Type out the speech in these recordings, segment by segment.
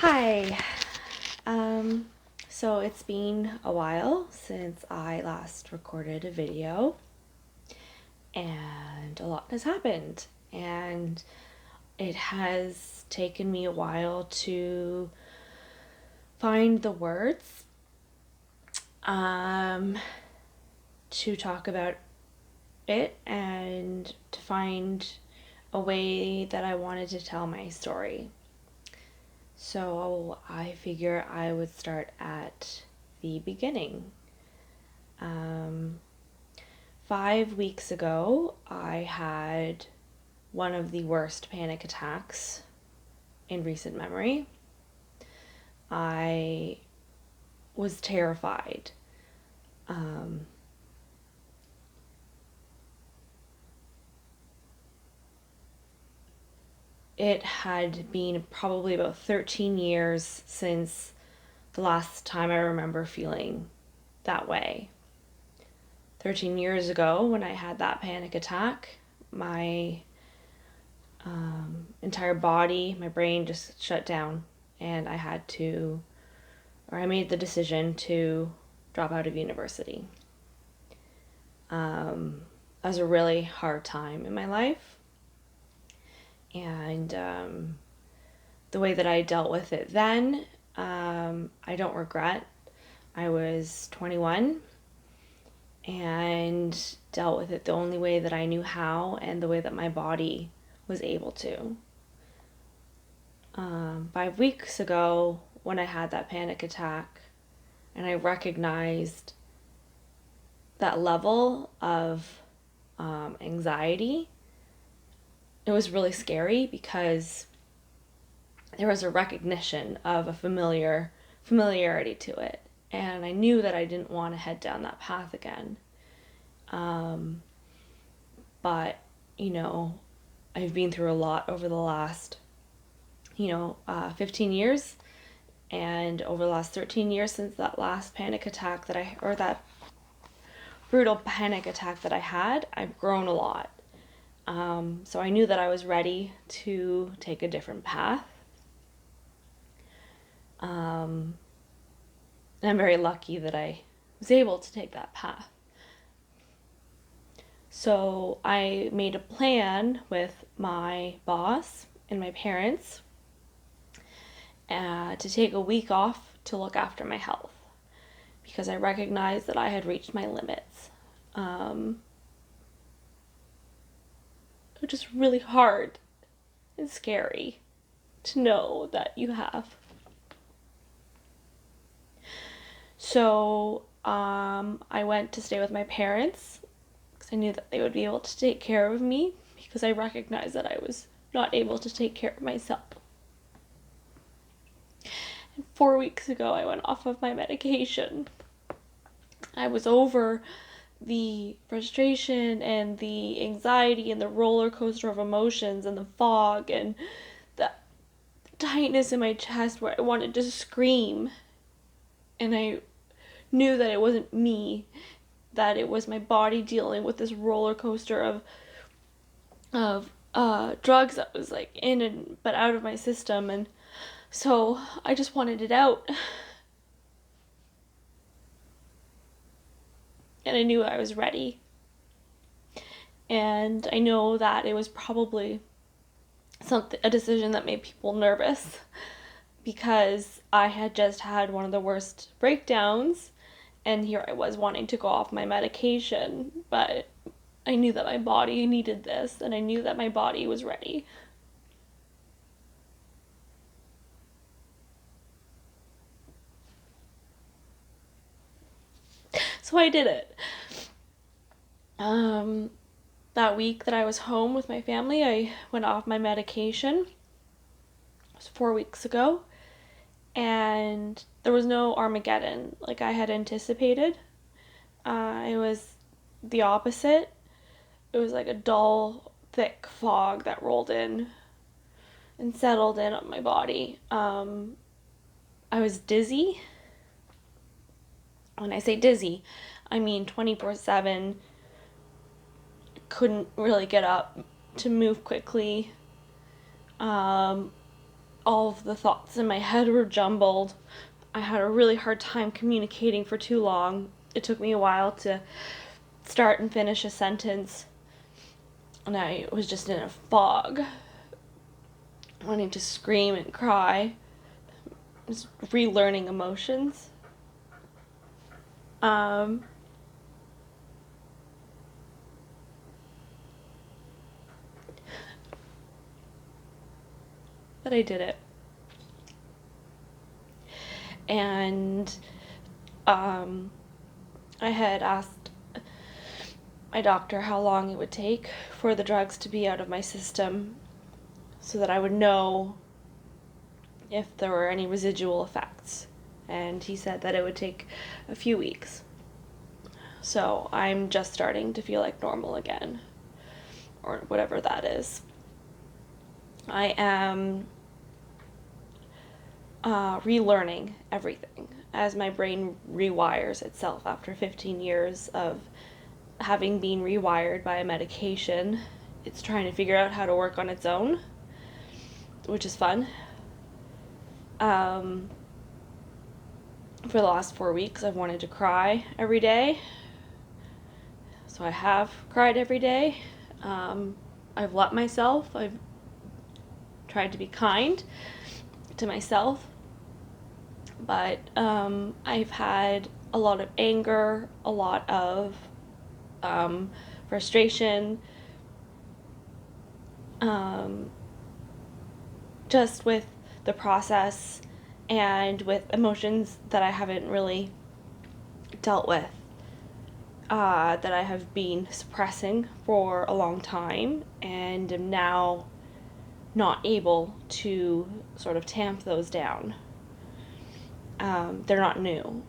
Hi. Um, so it's been a while since I last recorded a video, and a lot has happened, and it has taken me a while to find the words um, to talk about it and to find a way that I wanted to tell my story. So I figure I would start at the beginning. Um, 5 weeks ago, I had one of the worst panic attacks in recent memory. I was terrified. Um, it had been probably about 13 years since the last time I remember feeling that way. 13 years ago, when I had that panic attack, my entire body, my brain just shut down, and I made the decision to drop out of university. That was a really hard time in my life, and the way that I dealt with it then, I don't regret. I was 21 and dealt with it the only way that I knew how and the way that my body was able to. 5 weeks ago, when I had that panic attack, and I recognized that level of anxiety, it was really scary because there was a recognition of a familiarity to it, and I knew that I didn't want to head down that path again. But I've been through a lot over the last 15 years, and over the last 13 years since that last panic attack that brutal panic attack that I had, I've grown a lot. So I knew that I was ready to take a different path. And I'm very lucky that I was able to take that path. So I made a plan with my boss and my parents to take a week off to look after my health because I recognized that I had reached my limits. Which is really hard and scary to know that you have. So I went to stay with my parents because I knew that they would be able to take care of me because I recognized that I was not able to take care of myself. And 4 weeks ago, I went off of my medication. I was over the frustration and the anxiety and the roller coaster of emotions and the fog and the tightness in my chest where I wanted to scream. And I knew that it wasn't me, that it was my body dealing with this roller coaster of drugs that was like in and but out of my system, and so I just wanted it out. And I knew I was ready. And I know that it was probably a decision that made people nervous because I had just had one of the worst breakdowns, and here I was wanting to go off my medication, but I knew that my body needed this, and I knew that my body was ready. So I did it. That week that I was home with my family, I went off my medication. It was 4 weeks ago, and there was no Armageddon like I had anticipated. It was the opposite. It was like a dull, thick fog that rolled in and settled in on my body. I was dizzy. When I say dizzy, I mean 24/7. Couldn't really get up to move quickly. all of the thoughts in my head were jumbled. I had a really hard time communicating for too long. It took me a while to start and finish a sentence, and I was just in a fog, wanting to scream and cry, just relearning emotions. But I did it. And I had asked my doctor how long it would take for the drugs to be out of my system so that I would know if there were any residual effects. And he said that it would take a few weeks. So I'm just starting to feel like normal again, or whatever that is. I am relearning everything as my brain rewires itself after 15 years of having been rewired by a medication. It's trying to figure out how to work on its own, which is fun. For the last 4 weeks, I've wanted to cry every day. So I have cried every day. I've let myself. I've tried to be kind to myself. But I've had a lot of anger, a lot of frustration, just with the process and with emotions that I haven't really dealt with, that I have been suppressing for a long time and am now not able to sort of tamp those down. They're not new.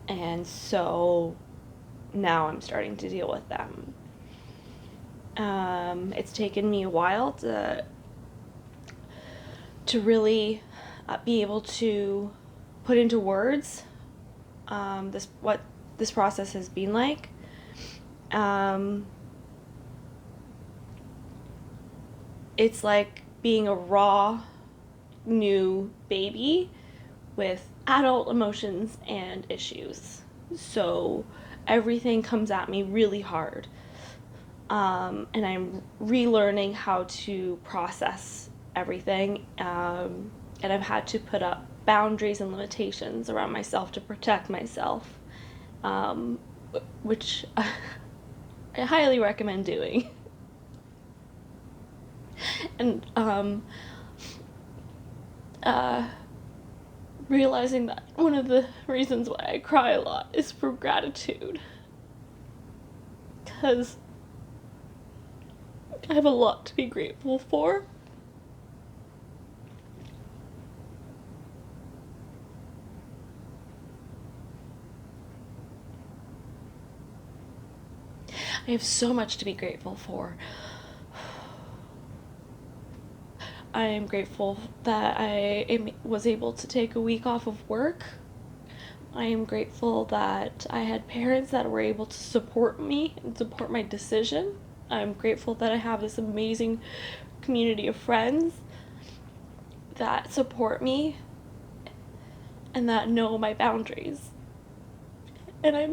And so now I'm starting to deal with them. It's taken me a while to really be able to put into words what this process has been like. It's like being a raw, new baby with adult emotions and issues. So everything comes at me really hard. And I'm relearning how to process everything. And I've had to put up boundaries and limitations around myself to protect myself, which I highly recommend doing. And realizing that one of the reasons why I cry a lot is for gratitude, because I have a lot to be grateful for. I have so much to be grateful for. I am grateful that I was able to take a week off of work. I am grateful that I had parents that were able to support me and support my decision. I'm grateful that I have this amazing community of friends that support me and that know my boundaries. And I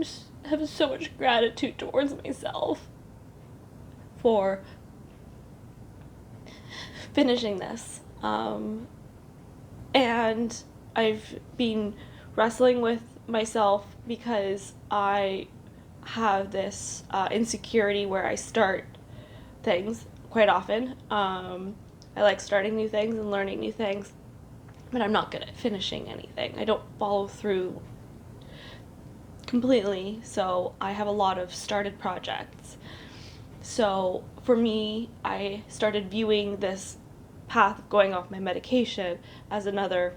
have so much gratitude towards myself for finishing this. And I've been wrestling with myself because I have this insecurity where I start things quite often. I like starting new things and learning new things, but I'm not good at finishing anything. I don't follow through completely, so I have a lot of started projects. So for me, I started viewing this path of going off my medication as another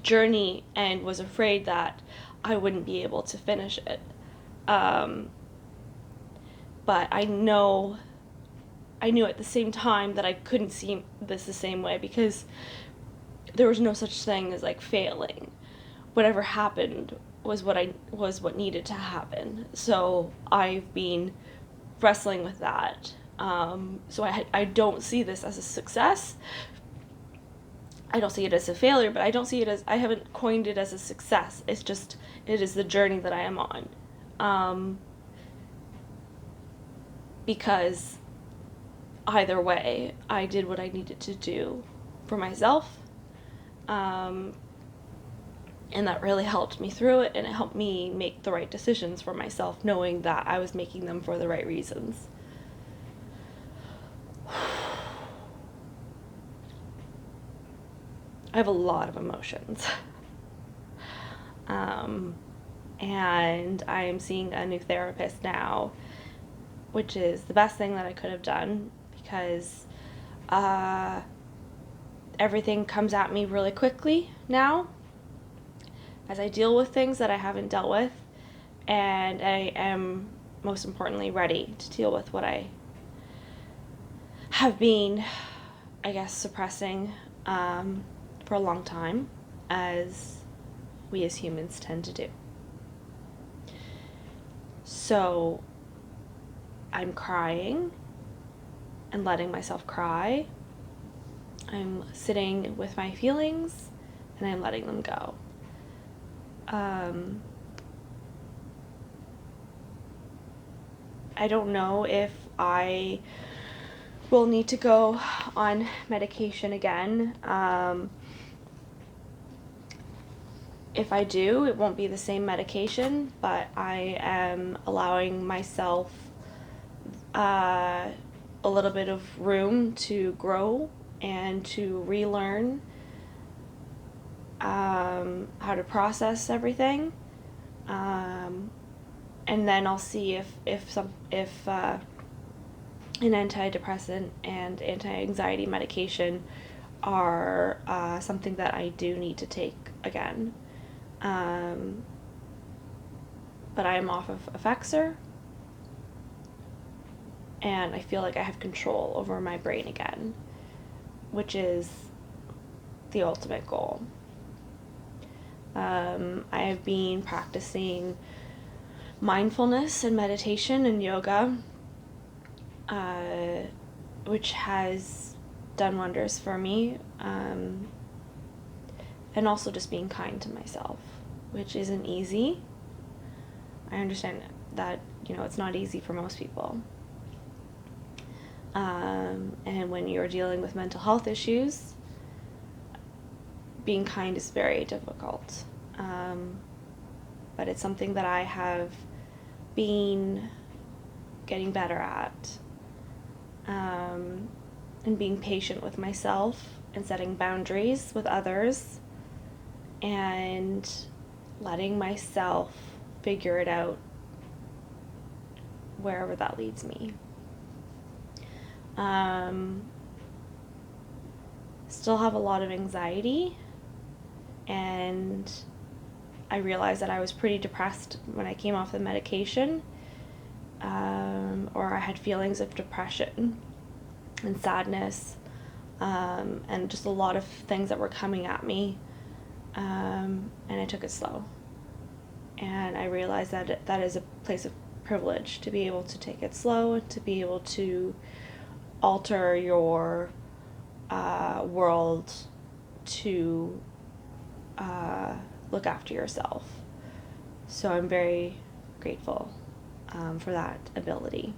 journey and was afraid that I wouldn't be able to finish it. But I knew at the same time that I couldn't see this the same way, because there was no such thing as like failing. Whatever happened was what needed to happen. So I've been wrestling with that. So I don't see this as a success, I don't see it as a failure, but I haven't coined it as a success. It's just, it is the journey that I am on. Because either way, I did what I needed to do for myself. And that really helped me through it, and it helped me make the right decisions for myself, knowing that I was making them for the right reasons. I have a lot of emotions. And I am seeing a new therapist now, which is the best thing that I could have done, because everything comes at me really quickly now as I deal with things that I haven't dealt with, and I am, most importantly, ready to deal with what I have been, I guess, suppressing for a long time, as we as humans tend to do. So I'm crying and letting myself cry. I'm sitting with my feelings and I'm letting them go. I don't know if I will need to go on medication again. If I do, it won't be the same medication, but I am allowing myself a little bit of room to grow and to relearn how to process everything. And then I'll see if an antidepressant and anti-anxiety medication are something that I do need to take again. But I am off of Effexor, and I feel like I have control over my brain again, which is the ultimate goal. I have been practicing mindfulness and meditation and yoga, which has done wonders for me, and also just being kind to myself, which isn't easy. I understand that, it's not easy for most people. And when you're dealing with mental health issues, being kind is very difficult. But it's something that I have been getting better at. And being patient with myself and setting boundaries with others and letting myself figure it out wherever that leads me. Still have a lot of anxiety, and I realized that I was pretty depressed when I came off the medication, or I had feelings of depression and sadness, and just a lot of things that were coming at me, and I took it slow. And I realized that that is a place of privilege, to be able to take it slow, to be able to alter your world to look after yourself. So I'm very grateful for that ability.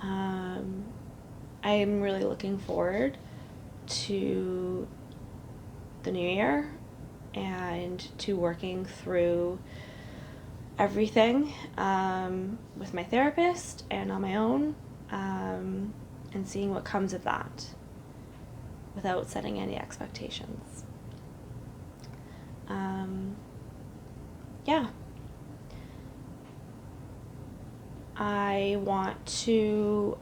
I'm really looking forward to the new year and to working through everything with my therapist and on my own, and seeing what comes of that without setting any expectations. Yeah. I want to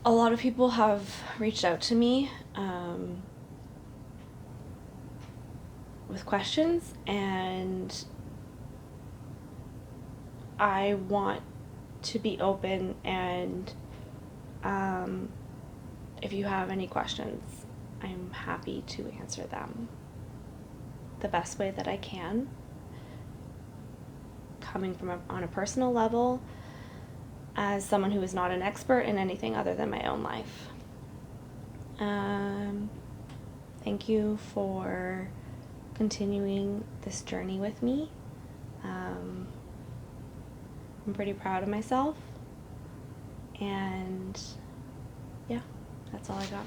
a lot of people have reached out to me with questions, and I want to be open, and if you have any questions, I'm happy to answer them the best way that I can, coming from on a personal level, as someone who is not an expert in anything other than my own life. Thank you for continuing this journey with me. I'm pretty proud of myself, and yeah, that's all I got.